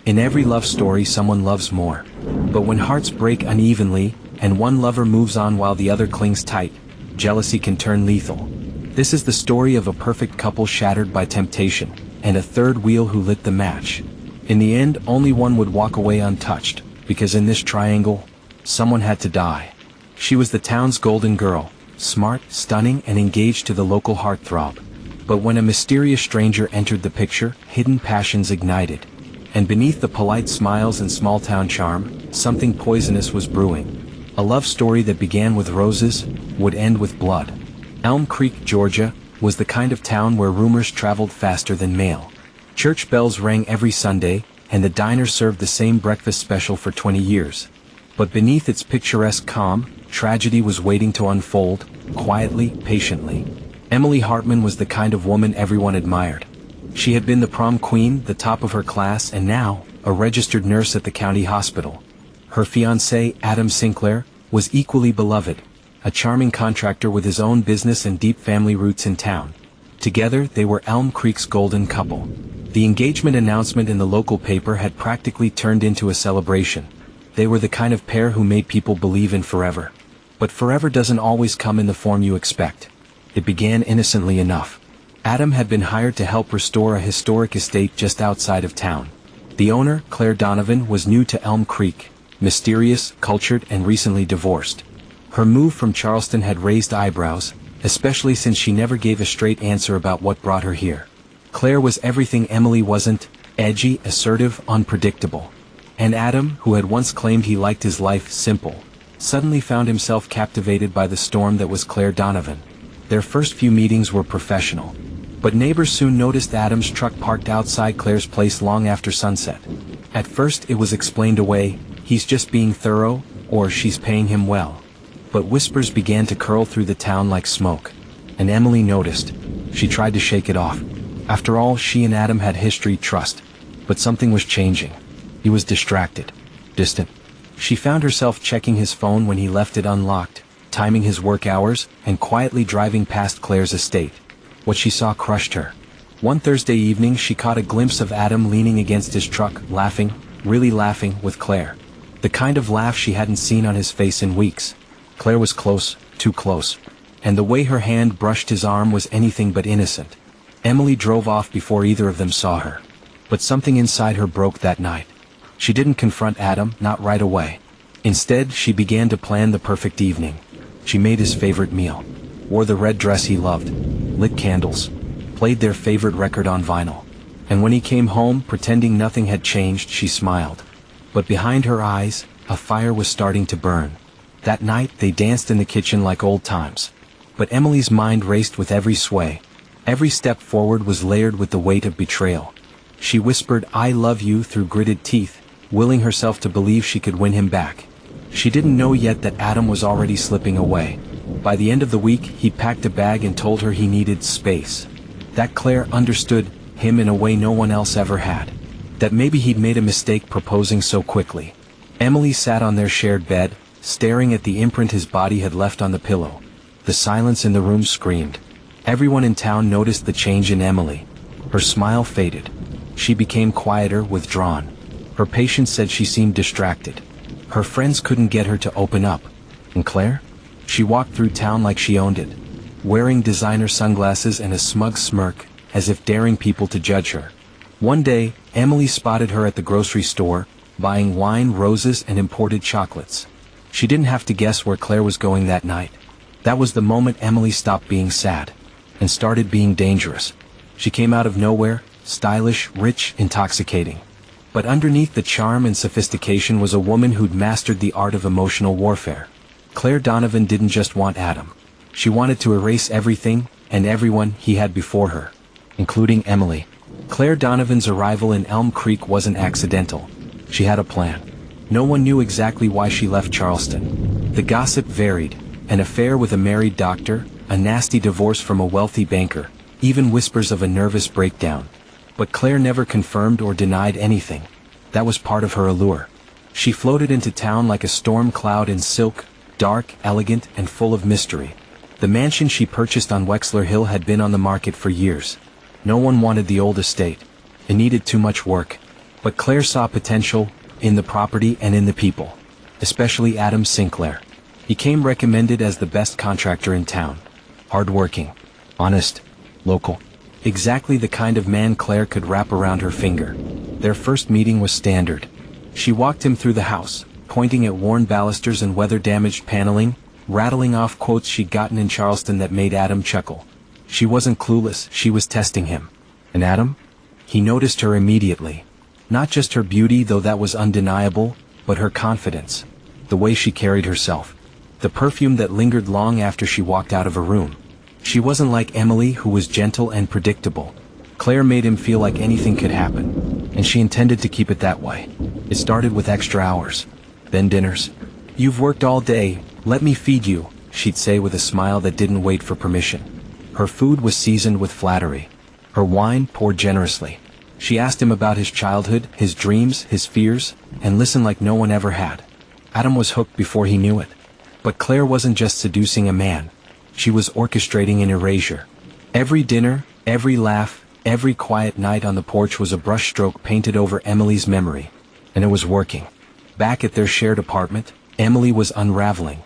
In every love story someone loves more. But when hearts break unevenly, and one lover moves on while the other clings tight, jealousy can turn lethal. This is the story of a perfect couple shattered by temptation, and a third wheel who lit the match. In the end, only one would walk away untouched, because in this triangle, someone had to die. She was the town's golden girl, smart, stunning, and engaged to the local heartthrob. But when a mysterious stranger entered the picture, hidden passions ignited. And beneath the polite smiles and small-town charm, something poisonous was brewing. A love story that began with roses, would end with blood. Elm Creek, Georgia, was the kind of town where rumors traveled faster than mail. Church bells rang every Sunday, and the diner served the same breakfast special for 20 years. But beneath its picturesque calm, tragedy was waiting to unfold, quietly, patiently. Emily Hartman was the kind of woman everyone admired. She had been the prom queen, the top of her class, and now, a registered nurse at the county hospital. Her fiancé, Adam Sinclair, was equally beloved, a charming contractor with his own business and deep family roots in town. Together, they were Elm Creek's golden couple. The engagement announcement in the local paper had practically turned into a celebration. They were the kind of pair who made people believe in forever. But forever doesn't always come in the form you expect. It began innocently enough. Adam had been hired to help restore a historic estate just outside of town. The owner, Claire Donovan, was new to Elm Creek, mysterious, cultured, and recently divorced. Her move from Charleston had raised eyebrows, especially since she never gave a straight answer about what brought her here. Claire was everything Emily wasn't: edgy, assertive, unpredictable. And Adam, who had once claimed he liked his life simple, suddenly found himself captivated by the storm that was Claire Donovan. Their first few meetings were professional. But neighbors soon noticed Adam's truck parked outside Claire's place long after sunset. At first it was explained away: he's just being thorough, or she's paying him well. But whispers began to curl through the town like smoke. And Emily noticed. She tried to shake it off. After all, she and Adam had history, trust. But something was changing. He was distracted. Distant. She found herself checking his phone when he left it unlocked, timing his work hours, and quietly driving past Claire's estate. What she saw crushed her. One Thursday evening she caught a glimpse of Adam leaning against his truck, laughing, really laughing, with Claire. The kind of laugh she hadn't seen on his face in weeks. Claire was close, too close. And the way her hand brushed his arm was anything but innocent. Emily drove off before either of them saw her. But something inside her broke that night. She didn't confront Adam, not right away. Instead, she began to plan the perfect evening. She made his favorite meal, wore the red dress he loved, lit candles, played their favorite record on vinyl. And when he came home, pretending nothing had changed, she smiled. But behind her eyes, a fire was starting to burn. That night, they danced in the kitchen like old times. But Emily's mind raced with every sway. Every step forward was layered with the weight of betrayal. She whispered, "I love you," through gritted teeth, willing herself to believe she could win him back. She didn't know yet that Adam was already slipping away. By the end of the week, he packed a bag and told her he needed space. That Claire understood him in a way no one else ever had. That maybe he'd made a mistake proposing so quickly. Emily sat on their shared bed, staring at the imprint his body had left on the pillow. The silence in the room screamed. Everyone in town noticed the change in Emily. Her smile faded. She became quieter, withdrawn. Her patients said she seemed distracted. Her friends couldn't get her to open up. And Claire? She walked through town like she owned it, wearing designer sunglasses and a smug smirk, as if daring people to judge her. One day, Emily spotted her at the grocery store, buying wine, roses, and imported chocolates. She didn't have to guess where Claire was going that night. That was the moment Emily stopped being sad, and started being dangerous. She came out of nowhere, stylish, rich, intoxicating. But underneath the charm and sophistication was a woman who'd mastered the art of emotional warfare. Claire Donovan didn't just want Adam. She wanted to erase everything, and everyone, he had before her, including Emily. Claire Donovan's arrival in Elm Creek wasn't accidental. She had a plan. No one knew exactly why she left Charleston. The gossip varied: an affair with a married doctor, a nasty divorce from a wealthy banker, even whispers of a nervous breakdown. But Claire never confirmed or denied anything. That was part of her allure. She floated into town like a storm cloud in silk, dark, elegant, and full of mystery. The mansion she purchased on Wexler Hill had been on the market for years. No one wanted the old estate. It needed too much work. But Claire saw potential in the property and in the people, especially Adam Sinclair. He came recommended as the best contractor in town. Hardworking, honest, local. Exactly the kind of man Claire could wrap around her finger. Their first meeting was standard. She walked him through the house, pointing at worn balusters and weather-damaged paneling, rattling off quotes she'd gotten in Charleston that made Adam chuckle. She wasn't clueless, she was testing him. And Adam? He noticed her immediately. Not just her beauty, though that was undeniable, but her confidence. The way she carried herself. The perfume that lingered long after she walked out of a room. She wasn't like Emily, who was gentle and predictable. Claire made him feel like anything could happen, and she intended to keep it that way. It started with extra hours, then dinners. "You've worked all day, let me feed you," she'd say with a smile that didn't wait for permission. Her food was seasoned with flattery. Her wine poured generously. She asked him about his childhood, his dreams, his fears, and listened like no one ever had. Adam was hooked before he knew it. But Claire wasn't just seducing a man. She was orchestrating an erasure. Every dinner, every laugh, every quiet night on the porch was a brushstroke painted over Emily's memory. And it was working. Back at their shared apartment, Emily was unraveling.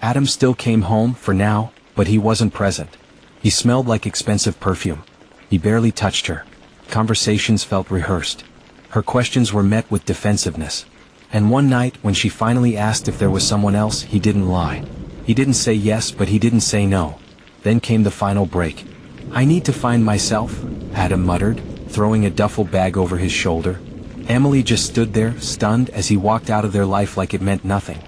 Adam still came home, for now, but he wasn't present. He smelled like expensive perfume. He barely touched her. Conversations felt rehearsed. Her questions were met with defensiveness. And one night, when she finally asked if there was someone else, he didn't lie. He didn't say yes, but he didn't say no. Then came the final break. "I need to find myself," Adam muttered, throwing a duffel bag over his shoulder. Emily just stood there, stunned, as he walked out of their life like it meant nothing.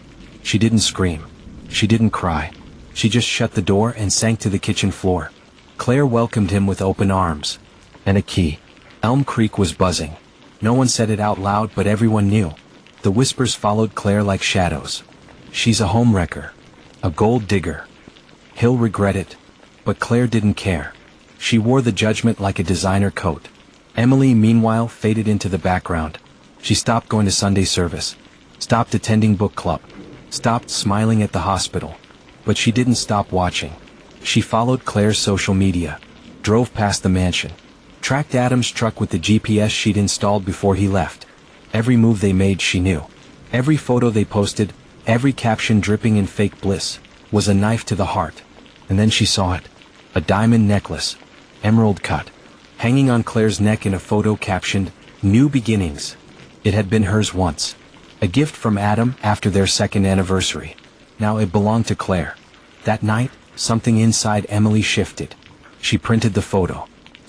She didn't scream. She didn't cry. She just shut the door and sank to the kitchen floor. Claire welcomed him with open arms. And a key. Elm Creek was buzzing. No one said it out loud, but everyone knew. The whispers followed Claire like shadows. "She's a homewrecker. A gold digger. He'll regret it." But Claire didn't care. She wore the judgment like a designer coat. Emily, meanwhile, faded into the background. She stopped going to Sunday service. Stopped attending book club. Stopped smiling at the hospital. But she didn't stop watching. She followed Claire's social media. Drove past the mansion. Tracked Adam's truck with the GPS she'd installed before he left. Every move they made she knew. Every photo they posted, every caption dripping in fake bliss, was a knife to the heart. And then she saw it. A diamond necklace. Emerald cut. Hanging on Claire's neck in a photo captioned, "New Beginnings." It had been hers once. A gift from Adam after their second anniversary. Now it belonged to Claire. That night, something inside Emily shifted. She printed the photo.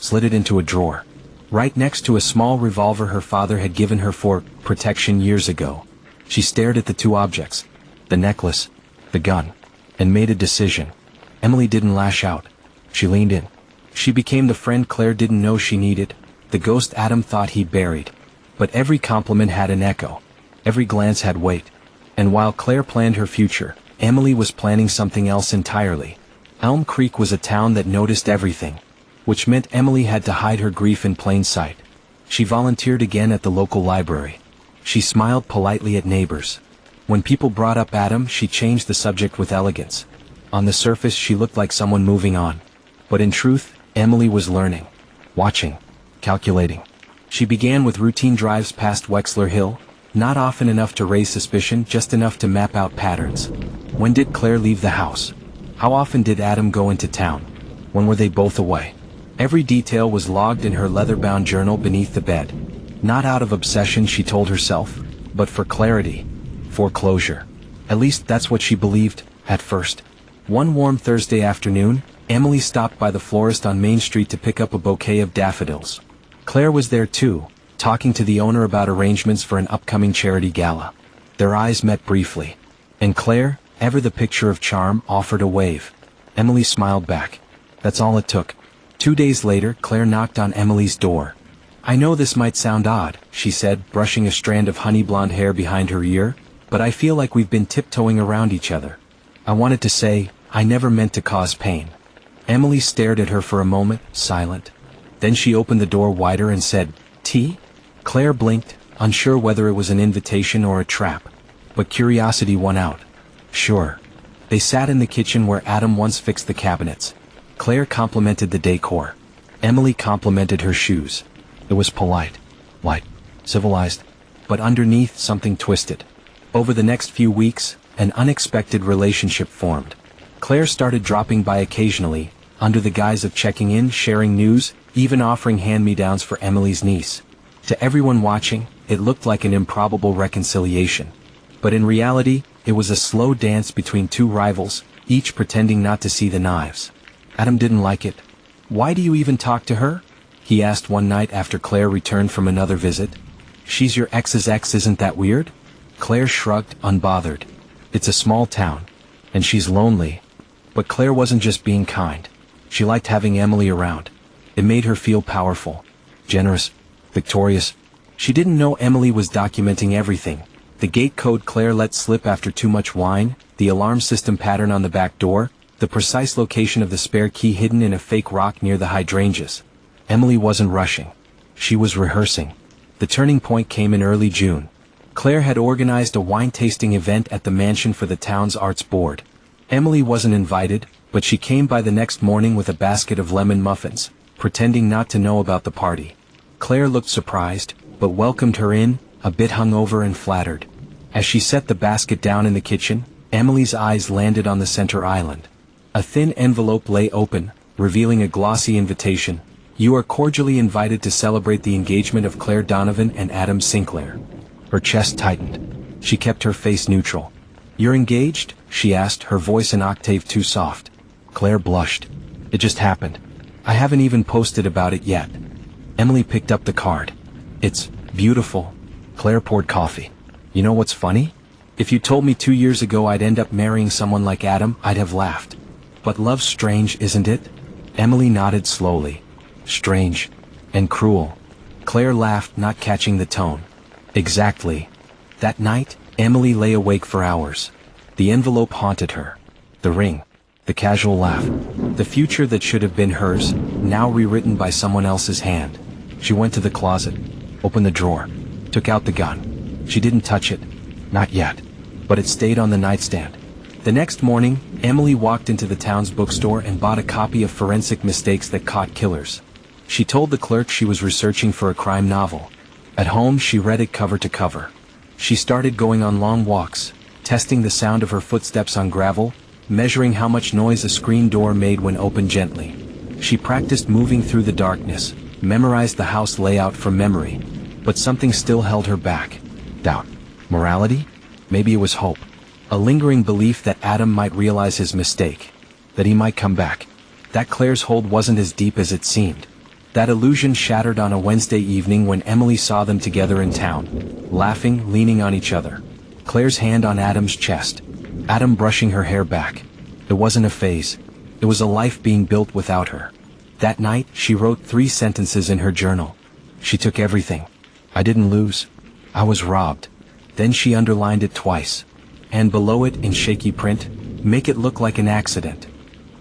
Slid it into a drawer. Right next to a small revolver her father had given her for protection years ago. She stared at the two objects, the necklace, the gun, and made a decision. Emily didn't lash out. She leaned in. She became the friend Claire didn't know she needed, the ghost Adam thought he'd buried. But every compliment had an echo. Every glance had weight. And while Claire planned her future, Emily was planning something else entirely. Elm Creek was a town that noticed everything, which meant Emily had to hide her grief in plain sight. She volunteered again at the local library. She smiled politely at neighbors. When people brought up Adam, she changed the subject with elegance. On the surface, she looked like someone moving on. But in truth, Emily was learning, watching, calculating. She began with routine drives past Wexler Hill, not often enough to raise suspicion, just enough to map out patterns. When did Claire leave the house? How often did Adam go into town? When were they both away? Every detail was logged in her leather-bound journal beneath the bed. Not out of obsession, she told herself, but for clarity, for closure. At least that's what she believed, at first. One warm Thursday afternoon, Emily stopped by the florist on Main Street to pick up a bouquet of daffodils. Claire was there too, talking to the owner about arrangements for an upcoming charity gala. Their eyes met briefly. And Claire, ever the picture of charm, offered a wave. Emily smiled back. That's all it took. 2 days later, Claire knocked on Emily's door. "I know this might sound odd," she said, brushing a strand of honey blonde hair behind her ear, "but I feel like we've been tiptoeing around each other. I wanted to say, I never meant to cause pain." Emily stared at her for a moment, silent. Then she opened the door wider and said, "Tea?" Claire blinked, unsure whether it was an invitation or a trap. But curiosity won out. "Sure." They sat in the kitchen where Adam once fixed the cabinets. Claire complimented the decor. Emily complimented her shoes. It was polite. Light. civilized. But underneath, something twisted. Over the next few weeks, an unexpected relationship formed. Claire started dropping by occasionally, under the guise of checking in, sharing news, even offering hand-me-downs for Emily's niece. To everyone watching, it looked like an improbable reconciliation. But in reality, it was a slow dance between two rivals, each pretending not to see the knives. Adam didn't like it. "Why do you even talk to her?" he asked one night after Claire returned from another visit. "She's your ex's ex, isn't that weird?" Claire shrugged, unbothered. "It's a small town. And she's lonely." But Claire wasn't just being kind. She liked having Emily around. It made her feel powerful, generous, victorious. She didn't know Emily was documenting everything. The gate code Claire let slip after too much wine, the alarm system pattern on the back door, the precise location of the spare key hidden in a fake rock near the hydrangeas. Emily wasn't rushing. She was rehearsing. The turning point came in early June. Claire had organized a wine-tasting event at the mansion for the town's arts board. Emily wasn't invited, but she came by the next morning with a basket of lemon muffins, pretending not to know about the party. Claire looked surprised, but welcomed her in, a bit hungover and flattered. As she set the basket down in the kitchen, Emily's eyes landed on the center island. A thin envelope lay open, revealing a glossy invitation. "You are cordially invited to celebrate the engagement of Claire Donovan and Adam Sinclair." Her chest tightened. She kept her face neutral. "You're engaged?" she asked, her voice an octave too soft. Claire blushed. "It just happened. I haven't even posted about it yet." Emily picked up the card. "It's beautiful." Claire poured coffee. "You know what's funny? If you told me 2 years ago I'd end up marrying someone like Adam, I'd have laughed. But love's strange, isn't it?" Emily nodded slowly. "Strange. And cruel." Claire laughed, not catching the tone. "Exactly." That night, Emily lay awake for hours. The envelope haunted her. The ring. The casual laugh. The future that should have been hers, now rewritten by someone else's hand. She went to the closet, opened the drawer, took out the gun. She didn't touch it. Not yet. But it stayed on the nightstand. The next morning, Emily walked into the town's bookstore and bought a copy of Forensic Mistakes That Caught Killers. She told the clerk she was researching for a crime novel. At home, she read it cover to cover. She started going on long walks, testing the sound of her footsteps on gravel, measuring how much noise a screen door made when opened gently. She practiced moving through the darkness, memorized the house layout from memory. But something still held her back. Doubt. Morality? Maybe it was hope. A lingering belief that Adam might realize his mistake. That he might come back. That Claire's hold wasn't as deep as it seemed. That illusion shattered on a Wednesday evening when Emily saw them together in town, laughing, leaning on each other. Claire's hand on Adam's chest. Adam brushing her hair back. It wasn't a phase. It was a life being built without her. That night, she wrote 3 sentences in her journal. She took everything. I didn't lose. I was robbed. Then she underlined it twice. And below it, in shaky print, make it look like an accident.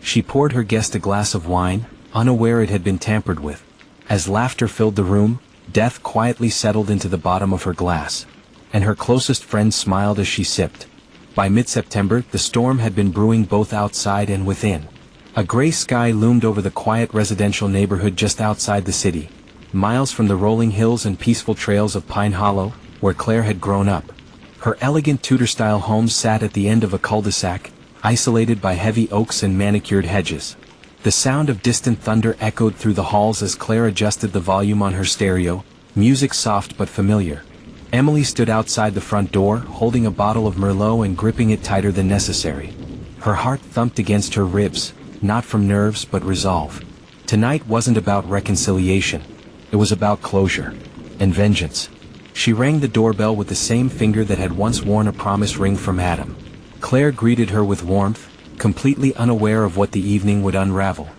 She poured her guest a glass of wine, unaware it had been tampered with. As laughter filled the room, death quietly settled into the bottom of her glass. And her closest friend smiled as she sipped. By mid-September, the storm had been brewing both outside and within. A gray sky loomed over the quiet residential neighborhood just outside the city, miles from the rolling hills and peaceful trails of Pine Hollow, where Claire had grown up. Her elegant Tudor-style home sat at the end of a cul-de-sac, isolated by heavy oaks and manicured hedges. The sound of distant thunder echoed through the halls as Claire adjusted the volume on her stereo, music soft but familiar. Emily stood outside the front door, holding a bottle of Merlot and gripping it tighter than necessary. Her heart thumped against her ribs, not from nerves but resolve. Tonight wasn't about reconciliation. It was about closure. And vengeance. She rang the doorbell with the same finger that had once worn a promise ring from Adam. Claire greeted her with warmth, completely unaware of what the evening would unravel.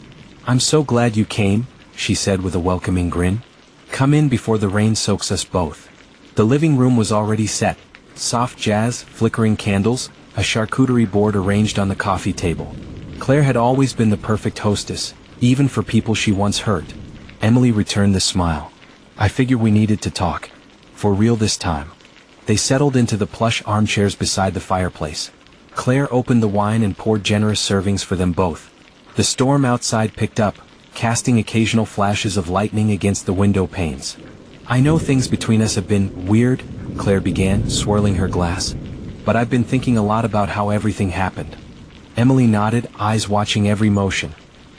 "I'm so glad you came," she said with a welcoming grin. "Come in before the rain soaks us both." The living room was already set. Soft jazz, flickering candles, a charcuterie board arranged on the coffee table. Claire had always been the perfect hostess, even for people she once hurt. Emily returned the smile. "I figured we needed to talk. For real this time." They settled into the plush armchairs beside the fireplace. Claire opened the wine and poured generous servings for them both. The storm outside picked up, casting occasional flashes of lightning against the window panes. I know things between us have been weird, Claire began, swirling her glass. But I've been thinking a lot about how everything happened. Emily nodded, eyes watching every motion.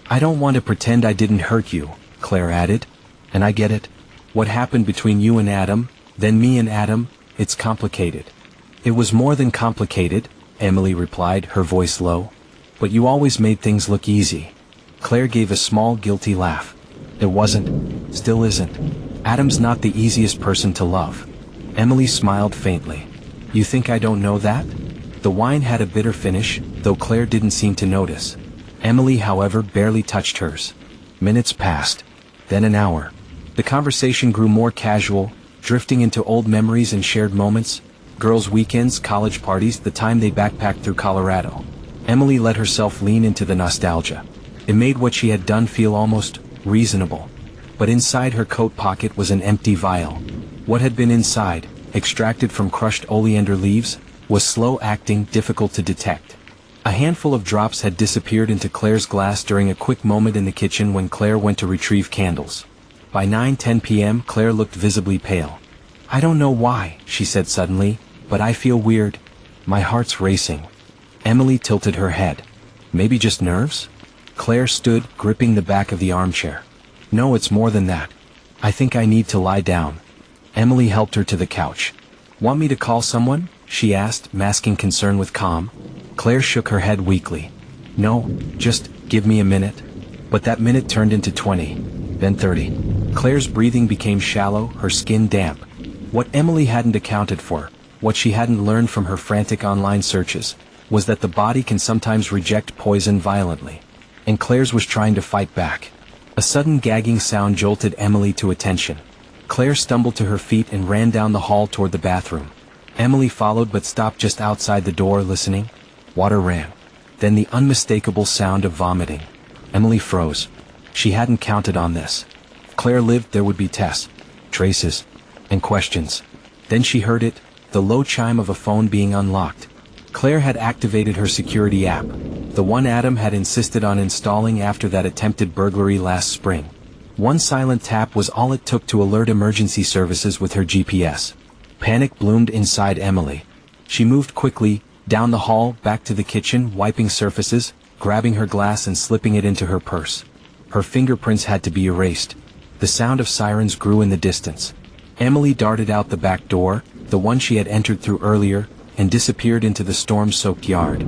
I don't want to pretend I didn't hurt you, Claire added. And I get it. What happened between you and Adam, then me and Adam, it's complicated. It was more than complicated, Emily replied, her voice low. But you always made things look easy. Claire gave a small, guilty laugh. It wasn't. Still isn't. Adam's not the easiest person to love. Emily smiled faintly. You think I don't know that? The wine had a bitter finish, though Claire didn't seem to notice. Emily, however, barely touched hers. Minutes passed. Then an hour. The conversation grew more casual, drifting into old memories and shared moments. Girls' weekends, college parties, the time they backpacked through Colorado. Emily let herself lean into the nostalgia. It made what she had done feel almost reasonable. But inside her coat pocket was an empty vial. What had been inside, extracted from crushed oleander leaves, was slow-acting, difficult to detect. A handful of drops had disappeared into Claire's glass during a quick moment in the kitchen when Claire went to retrieve candles. By 9:10 p.m., Claire looked visibly pale. I don't know why, she said suddenly, but I feel weird. My heart's racing. Emily tilted her head. Maybe just nerves? Claire stood, gripping the back of the armchair. No, it's more than that. I think I need to lie down. Emily helped her to the couch. Want me to call someone? She asked, masking concern with calm. Claire shook her head weakly. No, just give me a minute. But that minute turned into 20, then 30. Claire's breathing became shallow, her skin damp. What Emily hadn't accounted for, what she hadn't learned from her frantic online searches, was that the body can sometimes reject poison violently. And Claire's was trying to fight back. A sudden gagging sound jolted Emily to attention. Claire stumbled to her feet and ran down the hall toward the bathroom. Emily followed but stopped just outside the door, listening. Water ran. Then the unmistakable sound of vomiting. Emily froze. She hadn't counted on this. If Claire lived, there would be tests, traces, and questions. Then she heard it, the low chime of a phone being unlocked. Claire had activated her security app, the one Adam had insisted on installing after that attempted burglary last spring. One silent tap was all it took to alert emergency services with her GPS. Panic bloomed inside Emily. She moved quickly, down the hall, back to the kitchen, wiping surfaces, grabbing her glass and slipping it into her purse. Her fingerprints had to be erased. The sound of sirens grew in the distance. Emily darted out the back door, the one she had entered through earlier, and disappeared into the storm-soaked yard.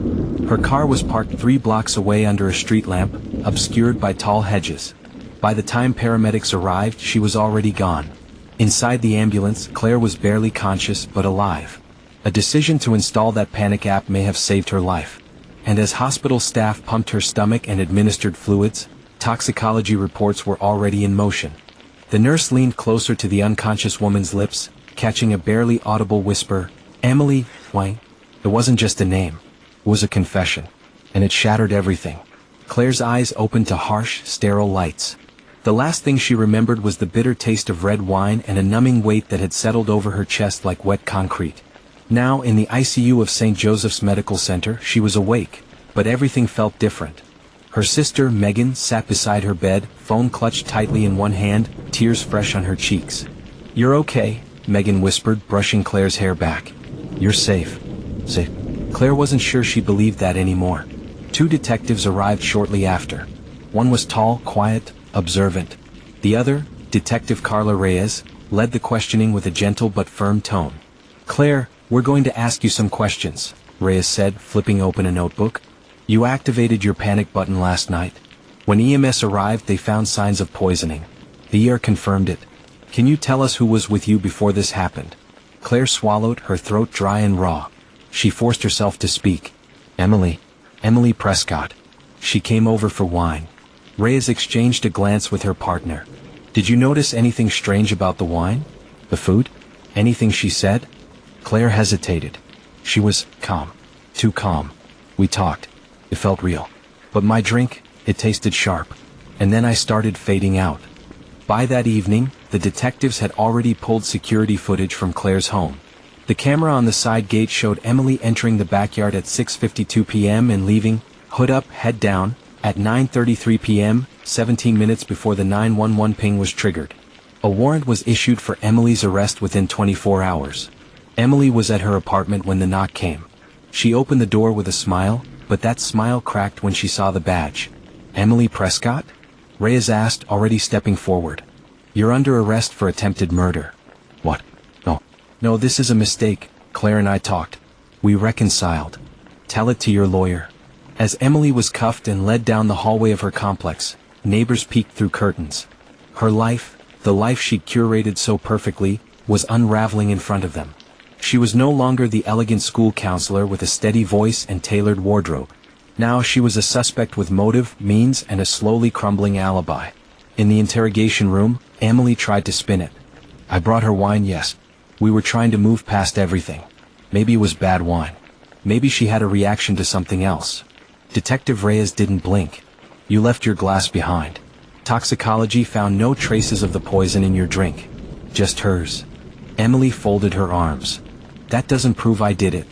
Her car was parked 3 blocks away under a street lamp, obscured by tall hedges. By the time paramedics arrived, she was already gone. Inside the ambulance, Claire was barely conscious but alive. A decision to install that panic app may have saved her life. And as hospital staff pumped her stomach and administered fluids, toxicology reports were already in motion. The nurse leaned closer to the unconscious woman's lips, catching a barely audible whisper, Emily, Wang. It wasn't just a name. It was a confession. And it shattered everything. Claire's eyes opened to harsh, sterile lights. The last thing she remembered was the bitter taste of red wine and a numbing weight that had settled over her chest like wet concrete. Now, in the ICU of St. Joseph's Medical Center, she was awake, but everything felt different. Her sister, Megan, sat beside her bed, phone clutched tightly in one hand, tears fresh on her cheeks. You're okay, Megan whispered, brushing Claire's hair back. You're safe. Safe. Claire wasn't sure she believed that anymore. 2 detectives arrived shortly after. One was tall, quiet, observant. The other, Detective Carla Reyes, led the questioning with a gentle but firm tone. Claire, we're going to ask you some questions, Reyes said, flipping open a notebook. You activated your panic button last night. When EMS arrived, they found signs of poisoning. The ER confirmed it. Can you tell us who was with you before this happened? Claire swallowed, her throat dry and raw. She forced herself to speak. Emily Prescott. She came over for wine. Reyes exchanged a glance with her partner. Did you notice anything strange about the wine? The food? Anything she said? Claire hesitated. She was calm. Too calm. We talked. It felt real. But my drink, it tasted sharp. And then I started fading out. By that evening, the detectives had already pulled security footage from Claire's home. The camera on the side gate showed Emily entering the backyard at 6:52 p.m. and leaving, hood up, head down, at 9:33 p.m., 17 minutes before the 911 ping was triggered. A warrant was issued for Emily's arrest within 24 hours. Emily was at her apartment when the knock came. She opened the door with a smile, but that smile cracked when she saw the badge. "Emily Prescott?" Reyes asked, already stepping forward. "You're under arrest for attempted murder." "What? No. No, this is a mistake. Claire and I talked. We reconciled." "Tell it to your lawyer." As Emily was cuffed and led down the hallway of her complex, neighbors peeked through curtains. Her life, the life she'd curated so perfectly, was unraveling in front of them. She was no longer the elegant school counselor with a steady voice and tailored wardrobe. Now she was a suspect with motive, means, and a slowly crumbling alibi. In the interrogation room, Emily tried to spin it. "I brought her wine, yes. We were trying to move past everything. Maybe it was bad wine. Maybe she had a reaction to something else." Detective Reyes didn't blink. "You left your glass behind. Toxicology found no traces of the poison in your drink. Just hers." Emily folded her arms. "That doesn't prove I did it.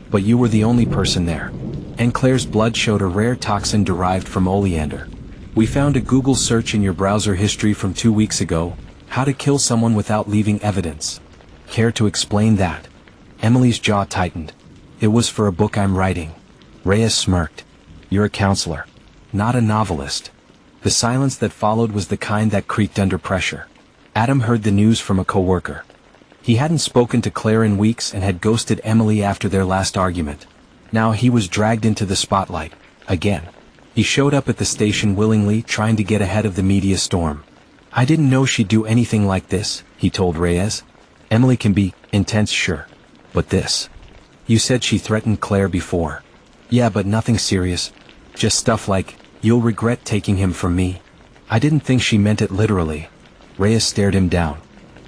But you were the only person there. And Claire's blood showed a rare toxin derived from oleander. We found a Google search in your browser history from 2 weeks ago, how to kill someone without leaving evidence. Care to explain that?" Emily's jaw tightened. "It was for a book I'm writing." Reyes smirked. "You're a counselor, not a novelist." The silence that followed was the kind that creaked under pressure. Adam heard the news from a coworker. He hadn't spoken to Claire in weeks and had ghosted Emily after their last argument. Now he was dragged into the spotlight, again. He showed up at the station willingly, trying to get ahead of the media storm. "I didn't know she'd do anything like this," he told Reyes. "Emily can be intense, sure. But this. You said she threatened Claire before." "Yeah, but nothing serious. Just stuff like, 'You'll regret taking him from me.' I didn't think she meant it literally." Reyes stared him down.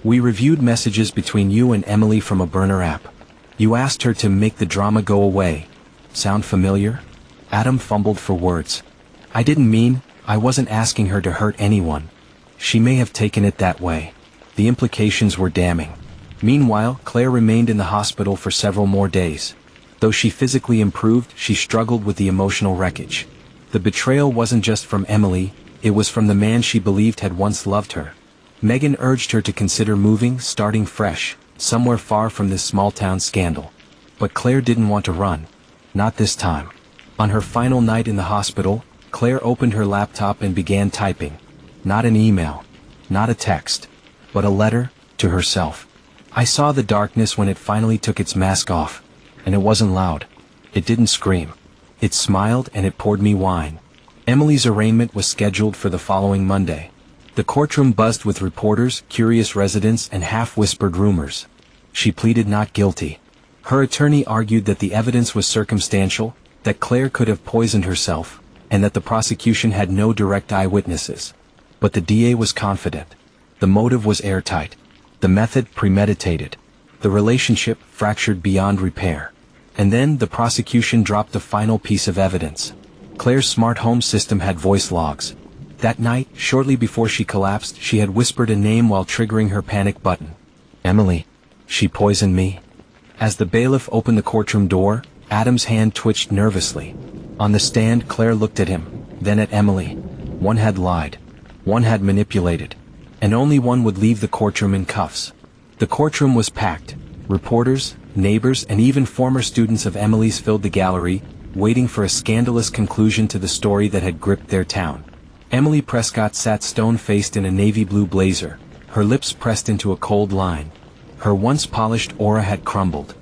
"We reviewed messages between you and Emily from a burner app. You asked her to make the drama go away. Sound familiar?" Adam fumbled for words. "I wasn't asking her to hurt anyone. She may have taken it that way." The implications were damning. Meanwhile, Claire remained in the hospital for several more days. Though she physically improved, she struggled with the emotional wreckage. The betrayal wasn't just from Emily, it was from the man she believed had once loved her. Megan urged her to consider moving, starting fresh, somewhere far from this small-town scandal. But Claire didn't want to run. Not this time. On her final night in the hospital, Claire opened her laptop and began typing. Not an email. Not a text. But a letter, to herself. "I saw the darkness when it finally took its mask off. And it wasn't loud. It didn't scream. It smiled and it poured me wine." Emily's arraignment was scheduled for the following Monday. The courtroom buzzed with reporters, curious residents, and half-whispered rumors. She pleaded not guilty. Her attorney argued that the evidence was circumstantial, that Claire could have poisoned herself, and that the prosecution had no direct eyewitnesses. But the DA was confident. The motive was airtight. The method premeditated. The relationship fractured beyond repair. And then the prosecution dropped the final piece of evidence. Claire's smart home system had voice logs. That night, shortly before she collapsed, she had whispered a name while triggering her panic button. "Emily. She poisoned me." As the bailiff opened the courtroom door, Adam's hand twitched nervously. On the stand, Claire looked at him, then at Emily. One had lied. One had manipulated. And only one would leave the courtroom in cuffs. The courtroom was packed. Reporters, neighbors, and even former students of Emily's filled the gallery, waiting for a scandalous conclusion to the story that had gripped their town. Emily Prescott sat stone-faced in a navy blue blazer, her lips pressed into a cold line. Her once polished aura had crumbled.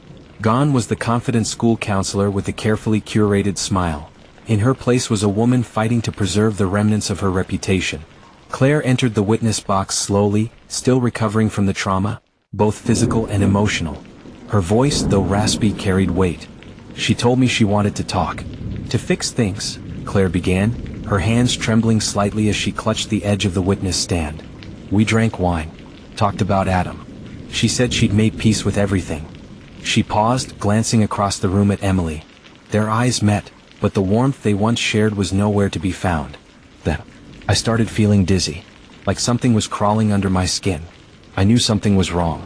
Gone was the confident school counselor with the carefully curated smile. In her place was a woman fighting to preserve the remnants of her reputation. Claire entered the witness box slowly, still recovering from the trauma, both physical and emotional. Her voice, though raspy, carried weight. "She told me she wanted to talk. To fix things," Claire began, her hands trembling slightly as she clutched the edge of the witness stand. "We drank wine. Talked about Adam. She said she'd made peace with everything." She paused, glancing across the room at Emily. Their eyes met, but the warmth they once shared was nowhere to be found. Then, I started feeling dizzy, like something was crawling under my skin. I knew something was wrong.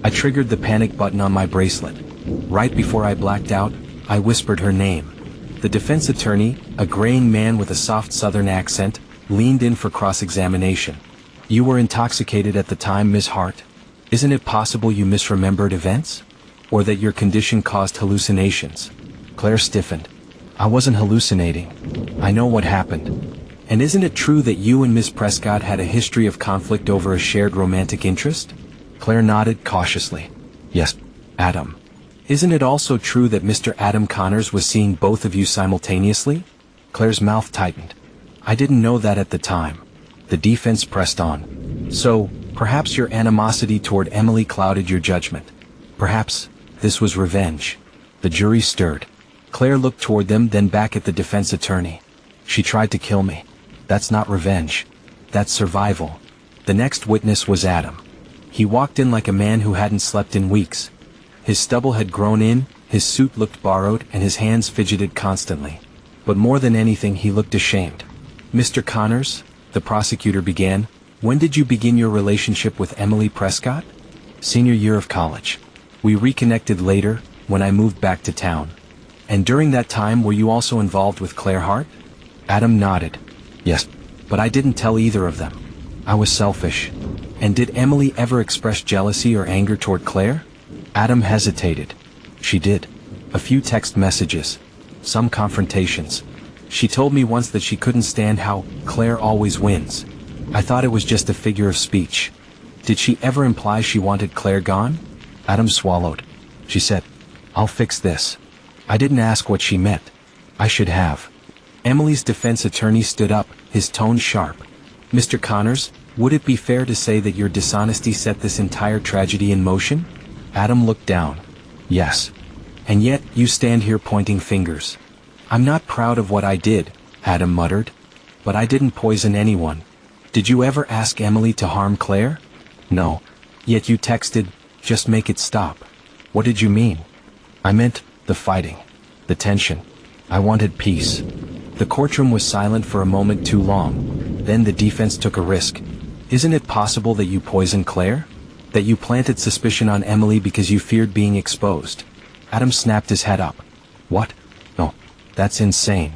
I triggered the panic button on my bracelet. Right before I blacked out, I whispered her name. The defense attorney, a graying man with a soft southern accent, leaned in for cross-examination. You were intoxicated at the time, Miss Hart. Isn't it possible you misremembered events? Or that your condition caused hallucinations? Claire stiffened. I wasn't hallucinating. I know what happened. And isn't it true that you and Miss Prescott had a history of conflict over a shared romantic interest? Claire nodded cautiously. Yes, Adam. Isn't it also true that Mr. Adam Connors was seeing both of you simultaneously? Claire's mouth tightened. I didn't know that at the time. The defense pressed on. So, perhaps your animosity toward Emily clouded your judgment. Perhaps this was revenge. The jury stirred. Claire looked toward them, then back at the defense attorney. She tried to kill me. That's not revenge. That's survival. The next witness was Adam. He walked in like a man who hadn't slept in weeks. His stubble had grown in, his suit looked borrowed, and his hands fidgeted constantly. But more than anything, he looked ashamed. Mr. Connors, the prosecutor began, when did you begin your relationship with Emily Prescott? Senior year of college. We reconnected later, when I moved back to town. And during that time, were you also involved with Claire Hart? Adam nodded. Yes, but I didn't tell either of them. I was selfish. And did Emily ever express jealousy or anger toward Claire? Adam hesitated. She did. A few text messages. Some confrontations. She told me once that she couldn't stand how Claire always wins. I thought it was just a figure of speech. Did she ever imply she wanted Claire gone? Adam swallowed. She said, I'll fix this. I didn't ask what she meant. I should have. Emily's defense attorney stood up, his tone sharp. Mr. Connors, would it be fair to say that your dishonesty set this entire tragedy in motion? Adam looked down. Yes. And yet, you stand here pointing fingers. I'm not proud of what I did, Adam muttered. But I didn't poison anyone. Did you ever ask Emily to harm Claire? No. Yet you texted, just make it stop. What did you mean? I meant the fighting. The tension. I wanted peace. The courtroom was silent for a moment too long. Then the defense took a risk. Isn't it possible that you poisoned Claire? That you planted suspicion on Emily because you feared being exposed? Adam snapped his head up. What? No. That's insane.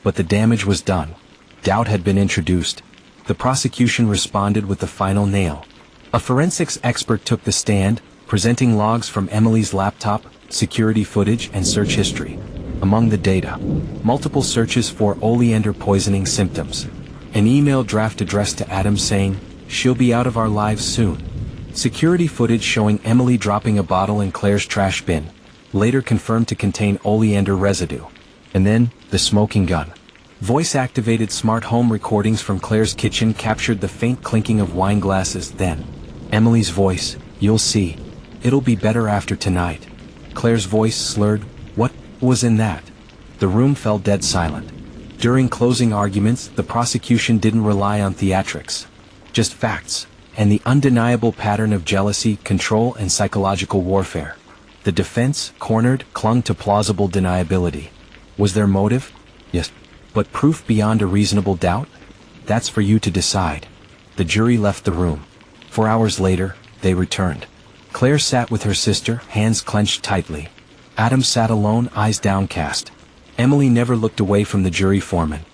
But the damage was done. Doubt had been introduced. The prosecution responded with the final nail. A forensics expert took the stand, presenting logs from Emily's laptop, security footage, and search history. Among the data, multiple searches for oleander poisoning symptoms. An email draft addressed to Adam saying, she'll be out of our lives soon. Security footage showing Emily dropping a bottle in Claire's trash bin, later confirmed to contain oleander residue. And then, the smoking gun. Voice-activated smart home recordings from Claire's kitchen captured the faint clinking of wine glasses. Then, Emily's voice, you'll see. It'll be better after tonight. Claire's voice slurred, what was in that? The room fell dead silent. During closing arguments, the prosecution didn't rely on theatrics. Just facts, and the undeniable pattern of jealousy, control, and psychological warfare. The defense, cornered, clung to plausible deniability. Was there motive? Yes. But proof beyond a reasonable doubt? That's for you to decide. The jury left the room. 4 hours later, they returned. Claire sat with her sister, hands clenched tightly. Adam sat alone, eyes downcast. Emily never looked away from the jury foreman.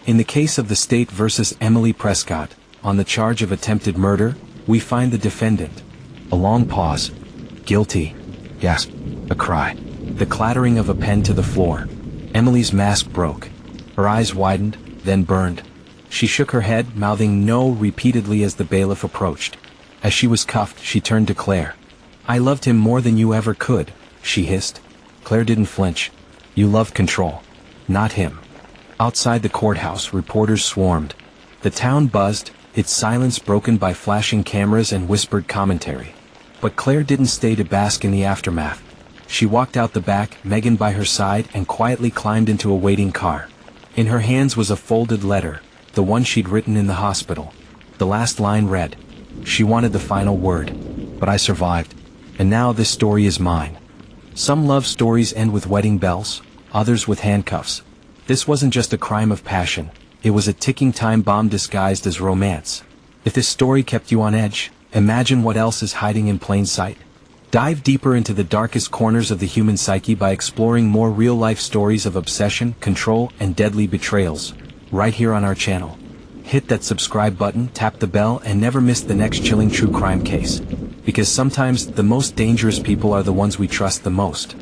In the case of the state versus Emily Prescott, on the charge of attempted murder, we find the defendant. A long pause. Guilty. Gasp. A cry. The clattering of a pen to the floor. Emily's mask broke. Her eyes widened, then burned. She shook her head, mouthing no repeatedly as the bailiff approached. As she was cuffed, she turned to Claire. I loved him more than you ever could, she hissed. Claire didn't flinch. You loved control. Not him. Outside the courthouse, reporters swarmed. The town buzzed, its silence broken by flashing cameras and whispered commentary. But Claire didn't stay to bask in the aftermath. She walked out the back, Megan by her side, and quietly climbed into a waiting car. In her hands was a folded letter, the one she'd written in the hospital. The last line read, she wanted the final word. But I survived. And now this story is mine. Some love stories end with wedding bells, others with handcuffs. This wasn't just a crime of passion. It was a ticking time bomb disguised as romance. If this story kept you on edge, imagine what else is hiding in plain sight. Dive deeper into the darkest corners of the human psyche by exploring more real-life stories of obsession, control, and deadly betrayals, right here on our channel. hit that subscribe button, tap the bell, and never miss the next chilling true crime case. Because sometimes the most dangerous people are the ones we trust the most.